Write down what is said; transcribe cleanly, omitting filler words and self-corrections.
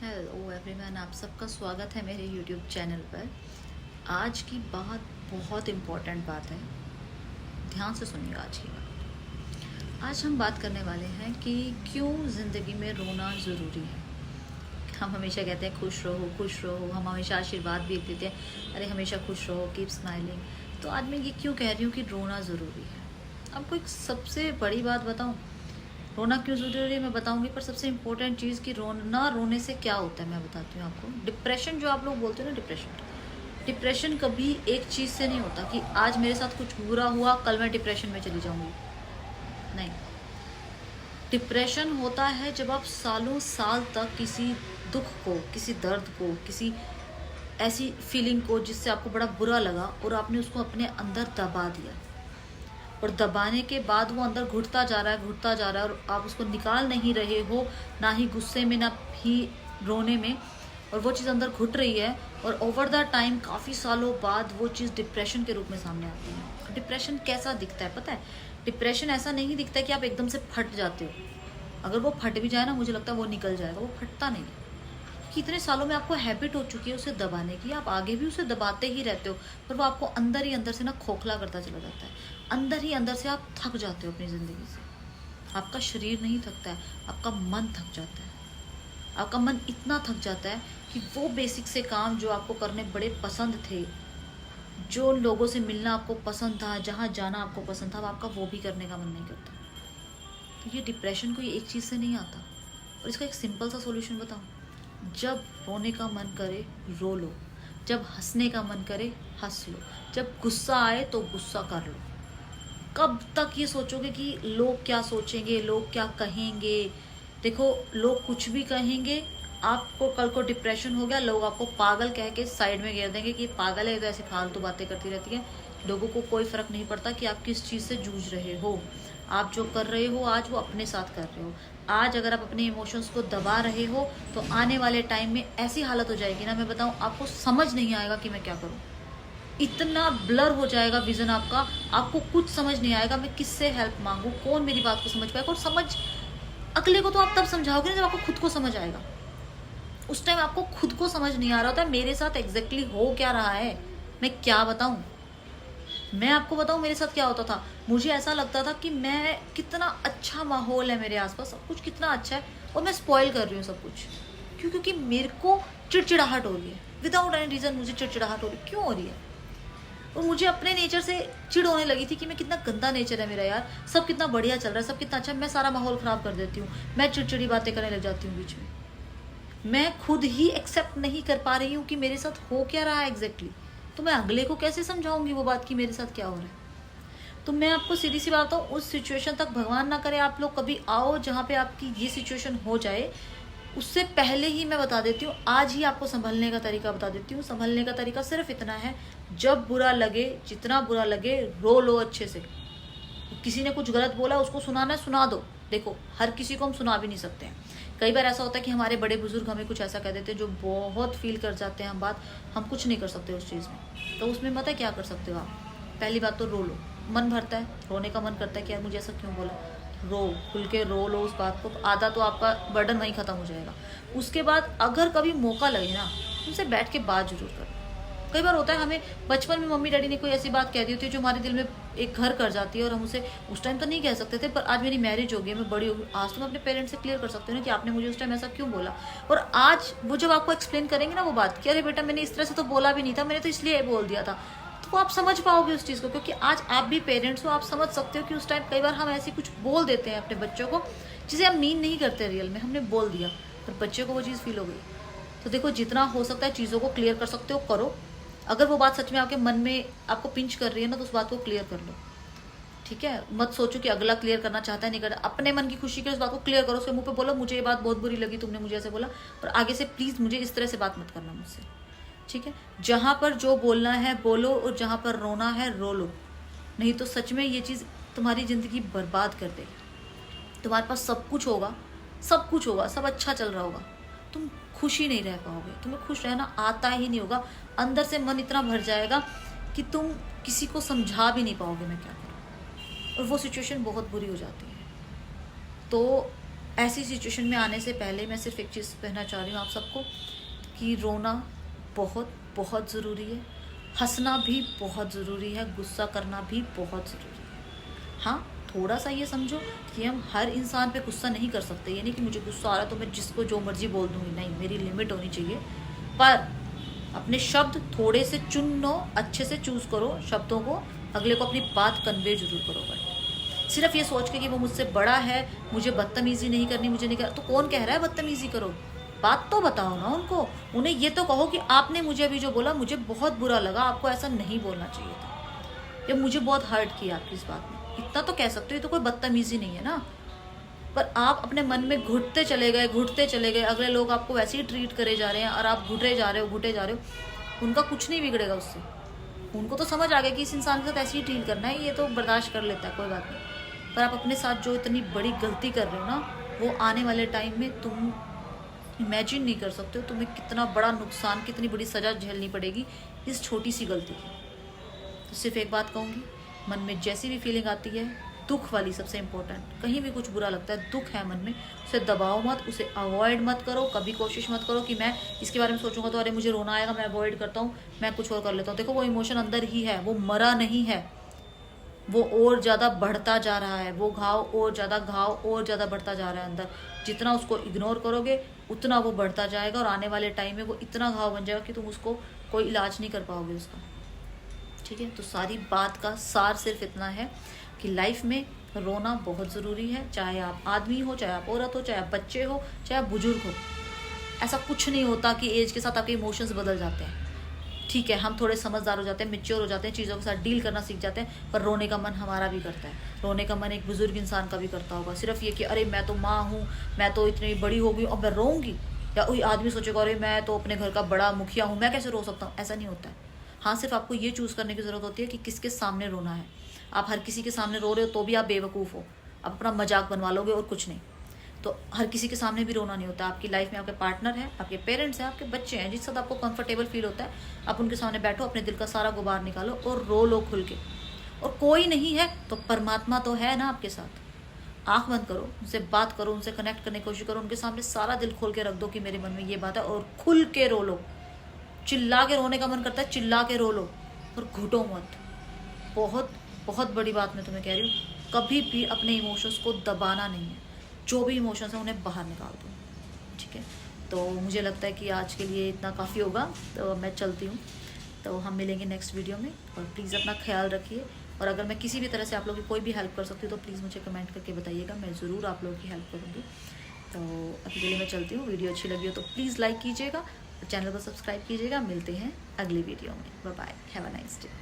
Hello everyone, आप सबका स्वागत है मेरे यूट्यूब चैनल पर। आज की बात बहुत इम्पोर्टेंट बात है, ध्यान से सुनिएगा आज की बात। आज हम बात करने वाले हैं कि क्यों ज़िंदगी में रोना ज़रूरी है। हम हमेशा कहते हैं खुश रहो खुश रहो, हम हमेशा आशीर्वाद भी देते हैं, अरे हमेशा खुश रहो, कीप स्माइलिंग। तो आज मैं ये क्यों कह रही हूँ कि रोना ज़रूरी है। आपको एक सबसे बड़ी बात बताऊँ, रोना क्यों ज़रूरी है मैं बताऊंगी, पर सबसे इम्पोर्टेंट चीज़ कि रोने से क्या होता है मैं बताती हूँ आपको। डिप्रेशन जो आप लोग बोलते हो ना, डिप्रेशन कभी एक चीज़ से नहीं होता कि आज मेरे साथ कुछ बुरा हुआ कल मैं डिप्रेशन में चली जाऊंगी। नहीं, डिप्रेशन होता है जब आप सालों साल तक किसी दुख को, किसी दर्द को, किसी ऐसी फीलिंग को जिससे आपको बड़ा बुरा लगा और आपने उसको अपने अंदर दबा दिया, और दबाने के बाद वो अंदर घुटता जा रहा है और आप उसको निकाल नहीं रहे हो, ना ही गुस्से में ना ही रोने में, और वो चीज़ अंदर घुट रही है। और ओवर द टाइम काफ़ी सालों बाद वो चीज़ डिप्रेशन के रूप में सामने आती है। डिप्रेशन कैसा दिखता है पता है? डिप्रेशन ऐसा नहीं दिखता है कि आप एकदम से फट जाते हो। अगर वो फट भी जाए ना, मुझे लगता है वो निकल जाएगा, वो फटता नहीं है। कि इतने सालों में आपको हैबिट हो चुकी है उसे दबाने की, आप आगे भी उसे दबाते ही रहते हो, पर वो आपको अंदर ही अंदर से ना खोखला करता चला जाता है। अंदर ही अंदर से आप थक जाते हो अपनी ज़िंदगी से। आपका शरीर नहीं थकता है, आपका मन थक जाता है। आपका मन इतना थक जाता है कि वो बेसिक से काम जो आपको करने बड़े पसंद थे, जो लोगों से मिलना आपको पसंद था, जहाँ जाना आपको पसंद था, आपका वो भी करने का मन नहीं करता। तो ये डिप्रेशन कोई एक चीज़ से नहीं आता। और इसका एक सिंपल सा सॉल्यूशन बताऊँ, जब रोने का मन करे रो लो, जब हंसने का मन करे हंस लो, जब गुस्सा आए तो गुस्सा कर लो। कब तक ये सोचोगे कि लोग क्या सोचेंगे, लोग क्या कहेंगे? देखो, लोग कुछ भी कहेंगे, आपको कल को डिप्रेशन हो गया, लोग आपको पागल कह के साइड में घेर देंगे कि पागल है, तो ऐसी फालतू बातें करती रहती है। लोगों को कोई फर्क नहीं पड़ता कि आप किस चीज़ से जूझ रहे हो। आप जो कर रहे हो आज, वो अपने साथ कर रहे हो। आज अगर आप अपने इमोशंस को दबा रहे हो तो आने वाले टाइम में ऐसी हालत हो जाएगी ना, मैं बताऊं, आपको समझ नहीं आएगा कि मैं क्या करूं। इतना ब्लर हो जाएगा विजन आपका, आपको कुछ समझ नहीं आएगा मैं किससे हेल्प मांगू, कौन मेरी बात को समझ पाएगा। और समझ अगले को तो आप तब समझाओगे ना जब आपको खुद को समझ आएगा। उस टाइम आपको खुद को समझ नहीं आ रहा होता मेरे साथ एग्जैक्टली हो क्या रहा है, मैं क्या बताऊं। मैं आपको बताऊं मेरे साथ क्या होता था। मुझे ऐसा लगता था कि मैं, कितना अच्छा माहौल है मेरे आसपास, सब कुछ कितना अच्छा है, और मैं स्पॉइल कर रही हूँ सब कुछ। क्यों? क्योंकि मेरे को चिड़चिड़ाहट हो रही है, विदाउट एनी रीजन मुझे चिड़चिड़ाहट हो रही है। क्यों हो रही है? और मुझे अपने नेचर से चिड़ होने लगी थी कि मैं, कितना गंदा नेचर है मेरा यार, सब कितना बढ़िया चल रहा है, सब कितना अच्छा, मैं सारा माहौल खराब कर देती हूँ, मैं चिड़चिड़ी बातें करने लग जाती हूँ बीच में। मैं खुद ही एक्सेप्ट नहीं कर पा रही हूँ कि मेरे साथ हो क्या रहा है एग्जैक्टली। तो मैं अगले को कैसे समझाऊंगी वो बात कि मेरे साथ क्या हो रहा है। तो मैं आपको सीधी सी बात बताऊँ, उस सिचुएशन तक भगवान ना करे आप लोग कभी आओ जहाँ पे आपकी ये सिचुएशन हो जाए। उससे पहले ही मैं बता देती हूँ, आज ही आपको संभलने का तरीका बता देती हूँ। संभलने का तरीका सिर्फ इतना है, जब बुरा लगे, जितना बुरा लगे, रो लो अच्छे से। किसी ने कुछ गलत बोला, उसको सुनाना है सुना दो। देखो, हर किसी को हम सुना भी नहीं सकते हैं। कई बार ऐसा होता है कि हमारे बड़े बुजुर्ग हमें कुछ ऐसा कह देते हैं जो बहुत फील कर जाते हैं हम बात, हम कुछ नहीं कर सकते उस चीज़ में। तो उसमें पता है क्या कर सकते हो आप? पहली बात तो रो लो। मन भरता है, रोने का मन करता है कि यार मुझे ऐसा क्यों बोला, रो, खुल के रो लो उस बात को, आधा तो आपका बर्डन वहीं ख़त्म हो जाएगा। उसके बाद अगर कभी मौका लगे ना, उनसे बैठ के बात जरूर करो। कई बार होता है हमें बचपन में मम्मी डैडी ने कोई ऐसी बात कह दी होती है जो हमारे दिल में एक घर कर जाती है, और हम उसे उस टाइम तो नहीं कह सकते थे, पर आज मेरी मैरिज हो गई, मैं बड़ी हो गई, आज तो मैं अपने पेरेंट्स से क्लियर कर सकती हूँ ना कि आपने मुझे उस टाइम ऐसा क्यों बोला। और आज वो जब आपको एक्सप्लेन करेंगे ना वो बात कि अरे बेटा मैंने इस तरह से तो बोला भी नहीं था, मैंने तो इसलिए बोल दिया था, तो आप समझ पाओगे उस चीज़ को। क्योंकि आज आप भी पेरेंट्स हो, आप समझ सकते हो कि उस टाइम कई बार हम ऐसी कुछ बोल देते हैं अपने बच्चों को जिसे हम मीन नहीं करते रियल में, हमने बोल दिया, पर बच्चे को वो चीज़ फील हो गई। तो देखो, जितना हो सकता है चीज़ों को क्लियर कर सकते हो करो। अगर वो बात सच में आपके मन में आपको पिंच कर रही है ना, तो उस बात को क्लियर कर लो। ठीक है, मत सोचो कि अगला क्लियर करना चाहता है नहीं करता। अपने मन की खुशी के लिए उस बात को क्लियर करो, उसके मुंह पे बोलो मुझे ये बात बहुत बुरी लगी, तुमने मुझे ऐसे बोला, पर आगे से प्लीज मुझे इस तरह से बात मत करना मुझसे। ठीक है, जहां पर जो बोलना है बोलो, और जहां पर रोना है रो लो। नहीं तो सच में ये चीज तुम्हारी जिंदगी बर्बाद कर देगी। तुम्हारे पास सब कुछ होगा, सब कुछ होगा, सब अच्छा चल रहा होगा, तुम खुश ही नहीं रह पाओगे, तुम्हें खुश रहना आता ही नहीं होगा। अंदर से मन इतना भर जाएगा कि तुम किसी को समझा भी नहीं पाओगे मैं क्या करूँ, और वो सिचुएशन बहुत बुरी हो जाती है। तो ऐसी सिचुएशन में आने से पहले मैं सिर्फ एक चीज़ कहना चाह रही हूँ आप सबको कि रोना बहुत बहुत ज़रूरी है, हंसना भी बहुत ज़रूरी है, गुस्सा करना भी बहुत ज़रूरी है। हाँ, थोड़ा सा ये समझो कि हम हर इंसान पे गुस्सा नहीं कर सकते। ये नहीं कि मुझे गुस्सा आ रहा तो मैं जिसको जो मर्जी बोल दूँगी, नहीं, मेरी लिमिट होनी चाहिए। पर अपने शब्द थोड़े से चुन लो, अच्छे से चूज़ करो शब्दों को, अगले को अपनी बात कन्वे जरूर करो। बट सिर्फ ये सोच के कि वो मुझसे बड़ा है, मुझे बदतमीज़ी नहीं करनी, मुझे नहीं कर, तो कौन कह रहा है बदतमीज़ी करो? बात तो बताओ ना उनको, उन्हें ये तो कहो कि आपने मुझे अभी जो बोला मुझे बहुत बुरा लगा, आपको ऐसा नहीं बोलना चाहिए था, या मुझे बहुत हर्ट किया आपकी इस बात में। इतना तो कह सकते हो, ये तो कोई बदतमीज़ी नहीं है ना। पर आप अपने मन में घुटते चले गए, अगले लोग आपको वैसे ही ट्रीट करे जा रहे हैं और आप घुटे जा रहे हो, उनका कुछ नहीं बिगड़ेगा उससे। उनको तो समझ आ गया कि इस इंसान के साथ ऐसे ही डील करना है, ये तो बर्दाश्त कर लेता है, कोई बात नहीं। पर आप अपने साथ जो इतनी बड़ी गलती कर रहे हो ना, वो आने वाले टाइम में तुम इमेजिन नहीं कर सकते हो तुम्हें कितना बड़ा नुकसान, कितनी बड़ी सज़ा झेलनी पड़ेगी इस छोटी सी गलती की। तो सिर्फ एक बात कहूँगी, मन में जैसी भी फीलिंग आती है, दुख वाली सबसे इम्पोर्टेंट, कहीं भी कुछ बुरा लगता है, दुख है मन में, उसे दबाओ मत, उसे अवॉइड मत करो। कभी कोशिश मत करो कि मैं इसके बारे में सोचूंगा तो अरे मुझे रोना आएगा, मैं अवॉइड करता हूँ, मैं कुछ और कर लेता हूँ। देखो वो इमोशन अंदर ही है, वो मरा नहीं है, वो और ज़्यादा बढ़ता जा रहा है, वो घाव और ज़्यादा बढ़ता जा रहा है अंदर। जितना उसको इग्नोर करोगे उतना वो बढ़ता जाएगा और आने वाले टाइम में वो इतना घाव बन जाएगा कि तुम उसको कोई इलाज नहीं कर पाओगे उसका। ठीक है, तो सारी बात का सार सिर्फ इतना है कि लाइफ में रोना बहुत ज़रूरी है, चाहे आप आदमी हो, चाहे आप औरत हो, चाहे आप बच्चे हो, चाहे आप बुजुर्ग हो। ऐसा कुछ नहीं होता कि एज के साथ आपके इमोशंस बदल जाते हैं। ठीक है, हम थोड़े समझदार हो जाते हैं, मैच्योर हो जाते हैं, चीज़ों के साथ डील करना सीख जाते हैं, पर रोने का मन हमारा भी करता है। रोने का मन एक बुजुर्ग इंसान का भी करता होगा। सिर्फ ये कि अरे मैं तो माँ हूँ, मैं तो इतनी बड़ी हो गई और मैं रोऊंगी, या कोई आदमी सोचेगा अरे मैं तो अपने घर का बड़ा मुखिया हूँ, मैं कैसे रो सकता हूँ। ऐसा नहीं होता है। हाँ, सिर्फ आपको ये चूज़ करने की ज़रूरत होती है कि किसके सामने रोना है। आप हर किसी के सामने रो रहे हो तो भी आप बेवकूफ़ हो, आप अपना मजाक बनवा लोगे और कुछ नहीं। तो हर किसी के सामने भी रोना नहीं होता। आपकी लाइफ में आपके पार्टनर है, आपके पेरेंट्स हैं, आपके बच्चे हैं, जिस साथ आपको कंफर्टेबल फील होता है, आप उनके सामने बैठो, अपने दिल का सारा गुबार निकालो और रो लो खुल के। और कोई नहीं है तो परमात्मा तो है ना आपके साथ। आंख बंद करो, उनसे बात करो, उनसे कनेक्ट करने की कोशिश करो, उनके सामने सारा दिल खोल के रख दो कि मेरे मन में ये बात है, और खुल के रो लो। चिल्ला के रोने का मन करता है, चिल्ला के रो लो, और घुटो मत। बहुत बहुत बड़ी बात मैं तुम्हें कह रही हूँ, कभी भी अपने इमोशंस को दबाना नहीं है। जो भी इमोशंस हैं उन्हें बाहर निकाल दो। ठीक है, तो मुझे लगता है कि आज के लिए इतना काफ़ी होगा, तो मैं चलती हूँ। तो हम मिलेंगे नेक्स्ट वीडियो में, और प्लीज़ अपना ख्याल रखिए। और अगर मैं किसी भी तरह से आप लोगों की कोई भी हेल्प कर सकती हूँ तो प्लीज़ मुझे कमेंट करके बताइएगा, मैं ज़रूर आप लोगों की हेल्प करूँगी। तो अभी के लिए मैं चलती हूँ। वीडियो अच्छी लगी हो तो प्लीज़ लाइक कीजिएगा, चैनल को सब्सक्राइब कीजिएगा। मिलते हैं अगली वीडियो में। Bye bye, have a nice day.